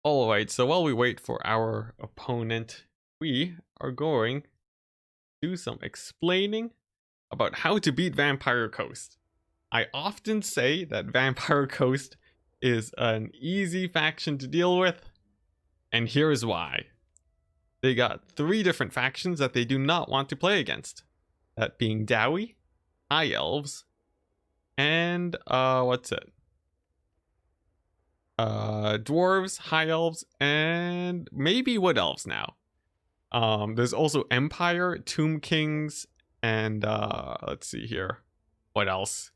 Alright, so while we wait for our opponent, we are going to do some explaining about how to beat Vampire Coast. I often say that Vampire Coast is an easy faction to deal with, and here's why. They got 3 different factions that they do not want to play against. That being Dowie, High Elves, and what's it? Dwarves, High Elves, and maybe Wood Elves now. There's also Empire, Tomb Kings, and let's see here. What else?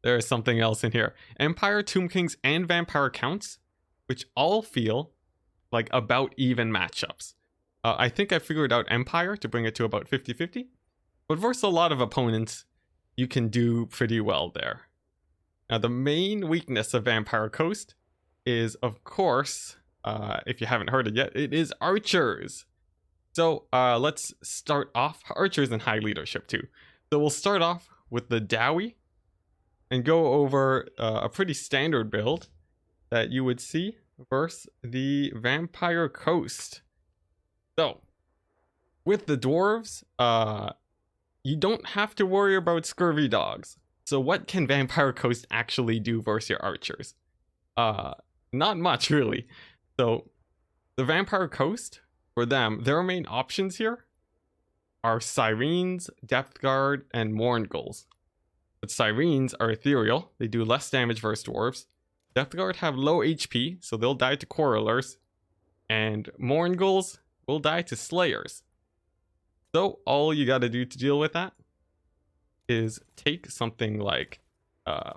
There is something else in here. Empire, Tomb Kings, and Vampire Counts, which all feel like about even matchups. I think I figured out Empire to bring it to about 50-50. But versus a lot of opponents, you can do pretty well there. Now, the main weakness of Vampire Coast is, of course, if you haven't heard it yet, it is archers. So let's start off archers in high leadership too. So we'll start off with the Dowie and go over a pretty standard build that you would see versus the Vampire Coast. So with the dwarves, you don't have to worry about scurvy dogs. So what can Vampire Coast actually do versus your archers? Not much really. So the Vampire Coast, for them, their main options here are Sirens, Depth Guard, and Mourngulls. But Sirens are ethereal, they do less damage versus dwarves. Depth Guard have low HP, so they'll die to Quarrelers. And Mourngulls will die to Slayers. So all you gotta do to deal with that is take something like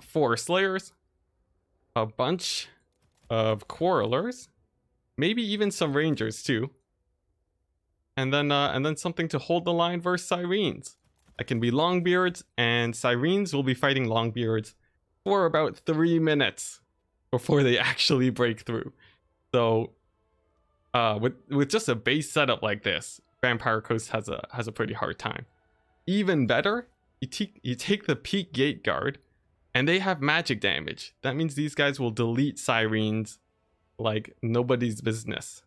4 Slayers, a bunch of Quarrelers, maybe even some Rangers too, and then something to hold the line versus Sirens. That can be Longbeards, and Sirens will be fighting Longbeards for about 3 minutes before they actually break through. So with just a base setup like this, Vampire Coast has a pretty hard time. Even better, you take the Peak Gate Guard, and they have magic damage. That means these guys will delete Sirens like nobody's business.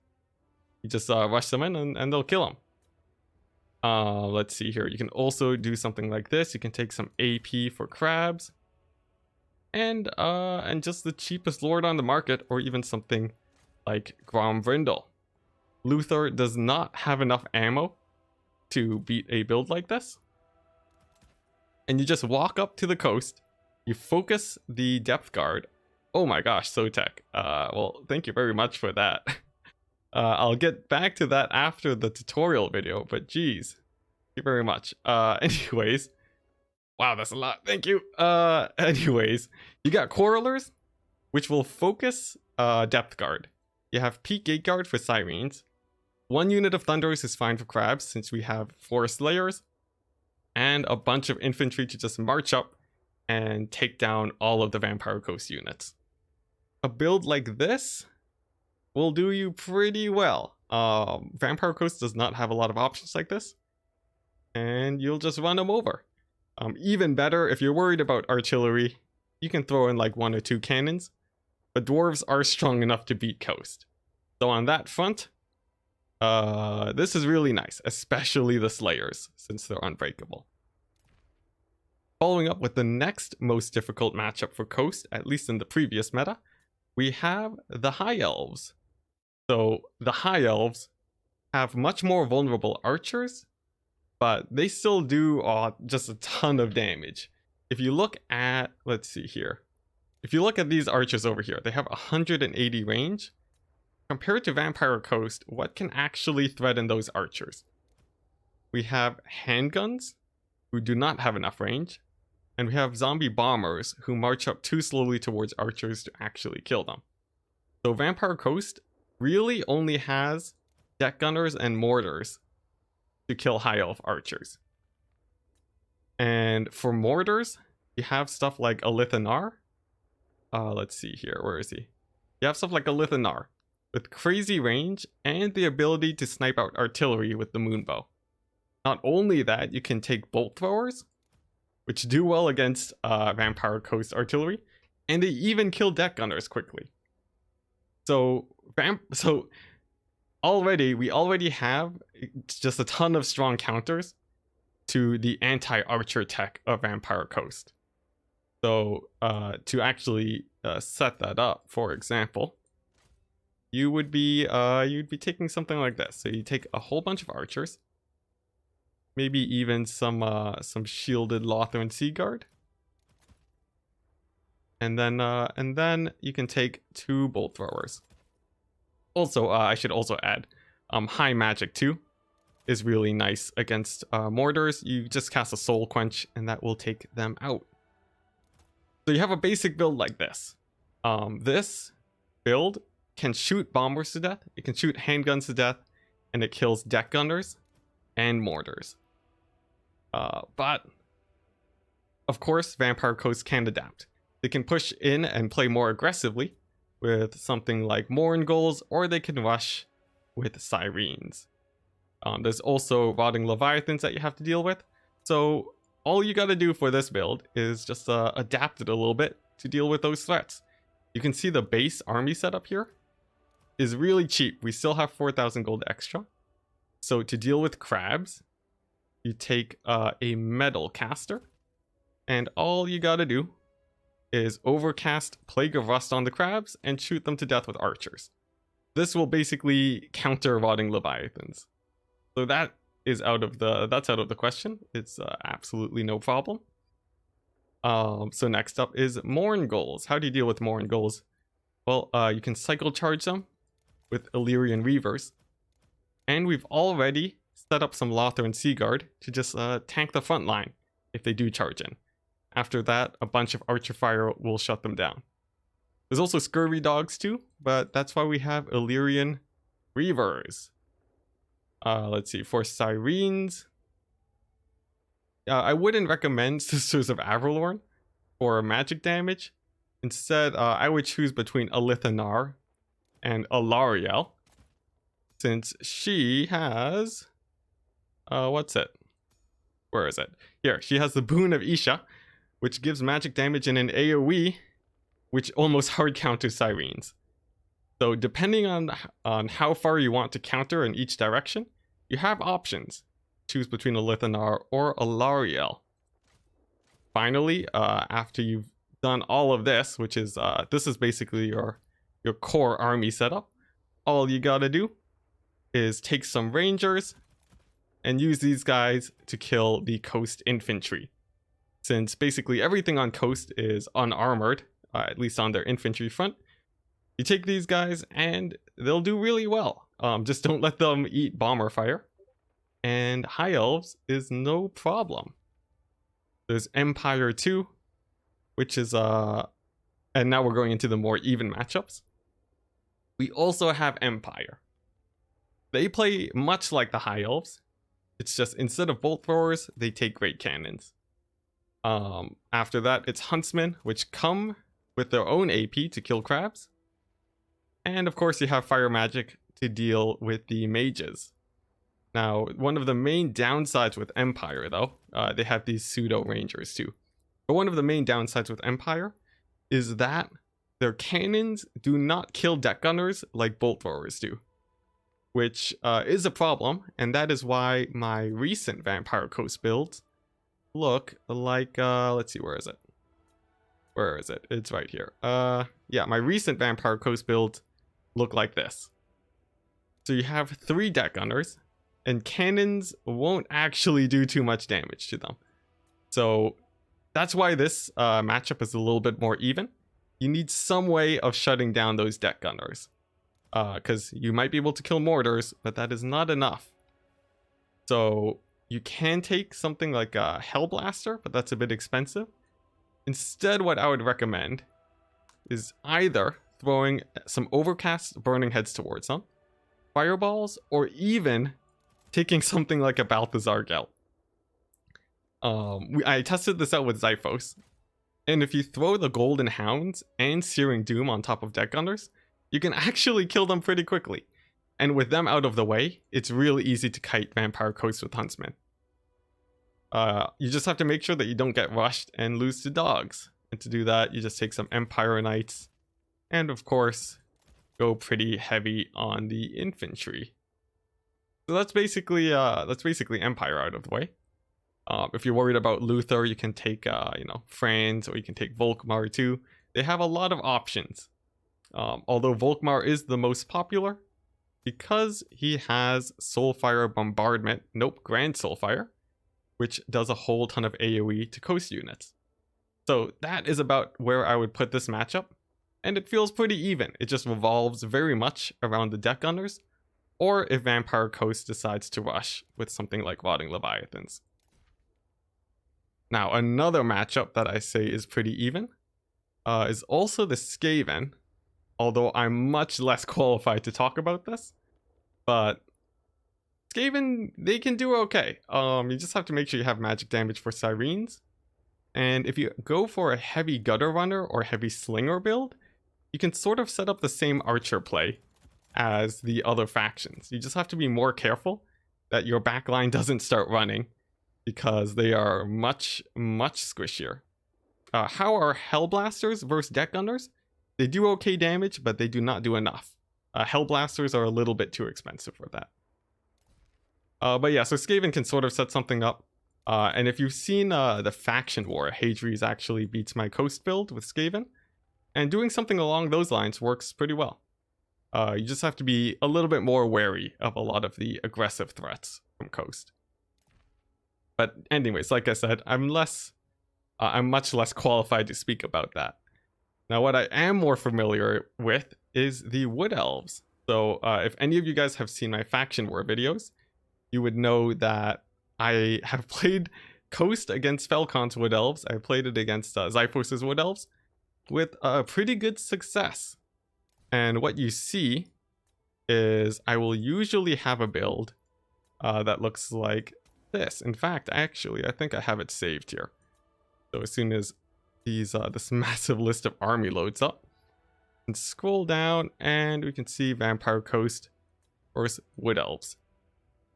You just rush them in and they'll kill them. Let's see here. You can also do something like this. You can take some AP for crabs, and just the cheapest lord on the market, or even something like Gromvrindle. Luther does not have enough ammo to beat a build like this. And you just walk up to the coast, you focus the Depth Guard. Oh my gosh, Sotek. Well, thank you very much for that. I'll get back to that after the tutorial video, but geez, thank you very much. Anyways, wow, that's a lot. Thank you. Anyways, you got Quarrelers, which will focus Depth Guard. You have Peak Gate Guard for Sirens. 1 unit of Thunderers is fine for crabs, since we have 4 Slayers, and a bunch of infantry to just march up and take down all of the Vampire Coast units. A build like this will do you pretty well. Vampire Coast does not have a lot of options like this, and you'll just run them over. Even better, if you're worried about artillery, you can throw in like 1 or 2 cannons, but dwarves are strong enough to beat Coast. So on that front, this is really nice, especially the Slayers, since they're unbreakable. Following up with the next most difficult matchup for Coast, at least in the previous meta, we have the High Elves. So the High Elves have much more vulnerable archers, but they still do just a ton of damage. If you look at, let's see here. If you look at these archers over here, they have 180 range. Compared to Vampire Coast, what can actually threaten those archers? We have handguns, who do not have enough range, and we have zombie bombers, who march up too slowly towards archers to actually kill them. So Vampire Coast really only has deck gunners and mortars to kill high elf archers. And for mortars, you have stuff like a Lithanar. Let's see here, where is he? You have stuff like a Lithanar, with crazy range and the ability to snipe out artillery with the Moonbow. Not only that, you can take bolt throwers, which do well against Vampire Coast artillery, and they even kill deck gunners quickly. So we already have just a ton of strong counters to the anti-archer tech of Vampire Coast. So to actually set that up, for example, you would be you'd be taking something like this. So you take a whole bunch of archers, maybe even some shielded Lothran Sea Guard, and then you can take 2 bolt throwers. Also, I should also add, high magic too is really nice against mortars. You just cast a soul quench and that will take them out. So you have a basic build like this. This build can shoot bombers to death, it can shoot handguns to death, and it kills deck gunners and mortars. But of course, Vampire Coast can adapt. They can push in and play more aggressively with something like Mourngulls, or they can rush with Sirens. There's also Rotting Leviathans that you have to deal with. So all you gotta do for this build is just adapt it a little bit to deal with those threats. You can see the base army setup here is really cheap. We still have 4,000 gold extra. So to deal with crabs, you take a metal caster, and all you gotta do is overcast Plague of Rust on the crabs and shoot them to death with archers. This will basically counter Rotting Leviathans. So that's out of the question. It's absolutely no problem. So next up is Mourngulls. How do you deal with Mourngulls? Well, you can cycle charge them with Illyrian Reavers. And we've already set up some Lothran Sea Guard to just tank the front line if they do charge in. After that, a bunch of archer fire will shut them down. There's also scurvy dogs too, but that's why we have Illyrian Reavers. Let's see, for Sirens, I wouldn't recommend Sisters of Averlorn for magic damage. Instead, I would choose between Alithanar and Alariel, since she has, what's it? Where is it? Here, she has the Boon of Isha, which gives magic damage in an AoE, which almost hard counters Sirens. So depending on how far you want to counter in each direction, you have options. Choose between Alithanar or Alariel. Finally, after you've done all of this, which is this is basically your core army setup, all you gotta do is take some rangers and use these guys to kill the coast infantry. Since basically everything on coast is unarmored, at least on their infantry front, you take these guys and they'll do really well. Just don't let them eat bomber fire. And High Elves is no problem. There's Empire 2, which is and now we're going into the more even matchups. We also have Empire. They play much like the High Elves. It's just instead of bolt throwers, they take great cannons. After that, it's Huntsmen, which come with their own AP to kill crabs. And of course, you have fire magic to deal with the mages. Now, one of the main downsides with Empire, though, they have these pseudo rangers too. But one of the main downsides with Empire is that their cannons do not kill deck gunners like bolt throwers do, which is a problem, and that is why my recent Vampire Coast builds look like, let's see, where is it? Where is it? It's right here. Yeah, my recent Vampire Coast builds look like this. So you have 3 deck gunners, and cannons won't actually do too much damage to them. So that's why this matchup is a little bit more even. You need some way of shutting down those deck gunners. Because you might be able to kill mortars, but that is not enough. So you can take something like a Hellblaster, but that's a bit expensive. Instead, what I would recommend is either throwing some overcast burning heads towards them, fireballs, or even taking something like a Balthazar Gelt. I tested this out with Zyphos, and if you throw the Golden Hounds and Searing Doom on top of deck gunners, you can actually kill them pretty quickly. And with them out of the way, it's really easy to kite Vampire Coast with Huntsmen. You just have to make sure that you don't get rushed and lose to dogs. And to do that, you just take some Empire Knights. And of course, go pretty heavy on the infantry. So that's basically Empire out of the way. If you're worried about Luther, you can take Franz, or you can take Volkmar too. They have a lot of options. Although Volkmar is the most popular, because he has Soulfire Bombardment, Grand Soulfire, which does a whole ton of AoE to coast units. So that is about where I would put this matchup, and it feels pretty even. It just revolves very much around the deck gunners, or if Vampire Coast decides to rush with something like Rotting Leviathans. Now, another matchup that I say is pretty even is also the Skaven, although I'm much less qualified to talk about this. But Skaven, they can do okay. You just have to make sure you have magic damage for Sirens. And if you go for a heavy Gutter Runner or heavy Slinger build, you can sort of set up the same Archer play as the other factions. You just have to be more careful that your backline doesn't start running, because they are much, much squishier. How are Hellblasters versus Deck Gunners? They do okay damage, but they do not do enough. Hellblasters are a little bit too expensive for that. But yeah, so Skaven can sort of set something up. And if you've seen the Faction War, Hadri's actually beats my Coast build with Skaven. And doing something along those lines works pretty well. You just have to be a little bit more wary of a lot of the aggressive threats from Coast. But anyways, like I said, I'm much less qualified to speak about that. Now, what I am more familiar with is the Wood Elves. So if any of you guys have seen my Faction War videos, you would know that I have played Coast against Felcon's Wood Elves. I played it against Zyphos' Wood Elves with pretty good success. And what you see is I will usually have a build that looks like this. In fact, actually, I think I have it saved here. So as soon as this massive list of army loads up, and scroll down, and we can see Vampire Coast versus Wood Elves.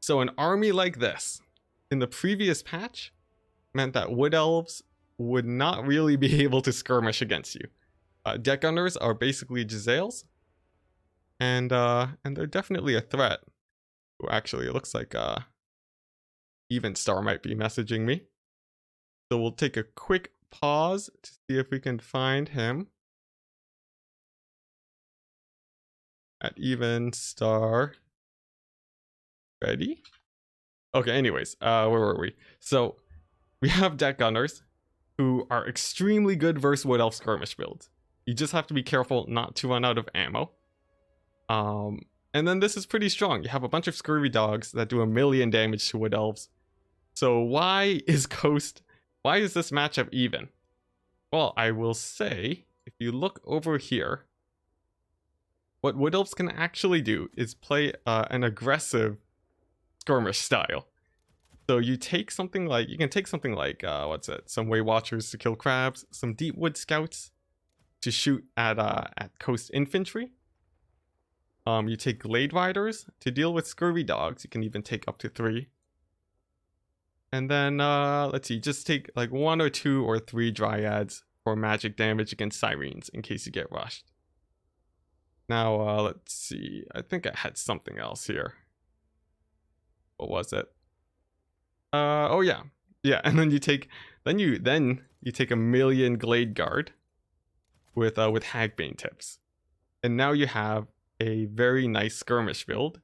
So an army like this in the previous patch meant that Wood Elves would not really be able to skirmish against you. Deck Gunners are basically Giselles, and they're definitely a threat. Oh, actually, it looks like Even Star might be messaging me. So we'll take a quick pause to see if we can find him. At Even Star. Ready? Okay, anyways, where were we? So we have Deck Gunners who are extremely good versus Wood Elf skirmish builds. You just have to be careful not to run out of ammo. And then this is pretty strong. You have a bunch of Scurvy Dogs that do 1,000,000 damage to Wood Elves. So why is this matchup even? Well, I will say, if you look over here, what Wood Elves can actually do is play an aggressive skirmish style. So you can take something like, some Way Watchers to kill crabs, some Deepwood Scouts to shoot at Coast Infantry. You take Glade Riders to deal with Scurvy Dogs. You can even take up to 3. And then, let's see, just take like 1 or 2 or 3 Dryads for magic damage against Sirens in case you get rushed. Now, let's see, I think I had something else here. What was it? Oh yeah, and then you take 1,000,000 Glade Guard with Hagbane tips, and now you have a very nice skirmish build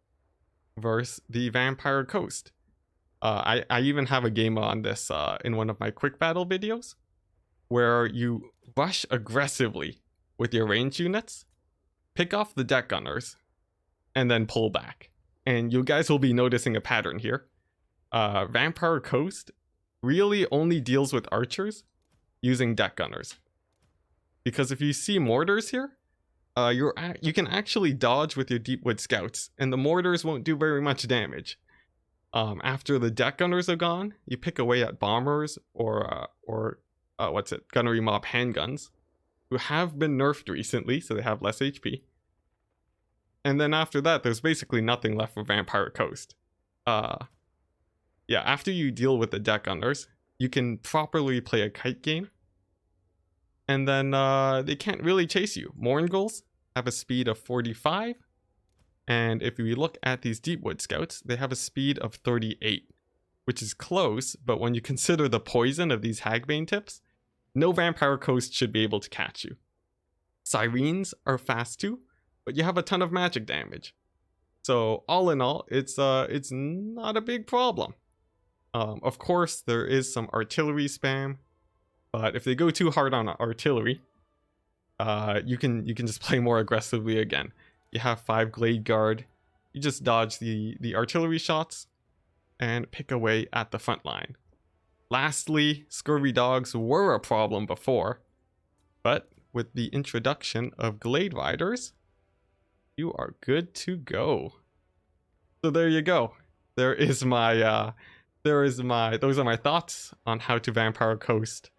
versus the Vampire Coast. I even have a game on this in one of my quick battle videos, where you rush aggressively with your range units, pick off the Deck Gunners, and then pull back. And you guys will be noticing a pattern here. Vampire Coast really only deals with archers using Deck Gunners. Because if you see mortars here, you can actually dodge with your Deepwood Scouts, and the mortars won't do very much damage. After the Deck Gunners are gone, you pick away at bombers or gunnery mob handguns, who have been nerfed recently, so they have less HP. And then after that, there's basically nothing left for Vampire Coast. After you deal with the Deck Gunners, you can properly play a kite game, and then they can't really chase you. Mourngulls, have a speed of 45. And if we look at these Deepwood Scouts, they have a speed of 38, which is close, but when you consider the poison of these Hagbane tips, no Vampire Coast should be able to catch you. Sirens are fast too, but you have a ton of magic damage. So all in all, it's not a big problem. Of course, there is some artillery spam, but if they go too hard on artillery, you can just play more aggressively again. You have 5 Glade Guard. You just dodge the artillery shots and pick away at the front line. Lastly, Scurvy Dogs were a problem before, but with the introduction of Glade Riders, you are good to go. So there you go. Those are my thoughts on how to Vampire Coast.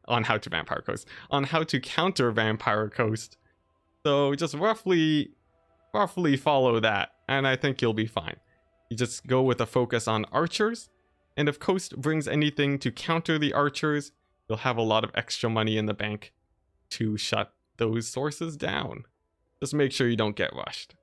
On how to counter Vampire Coast. So just roughly follow that, and I think you'll be fine. You just go with a focus on archers, and if Coast brings anything to counter the archers, you'll have a lot of extra money in the bank to shut those sources down. Just make sure you don't get rushed.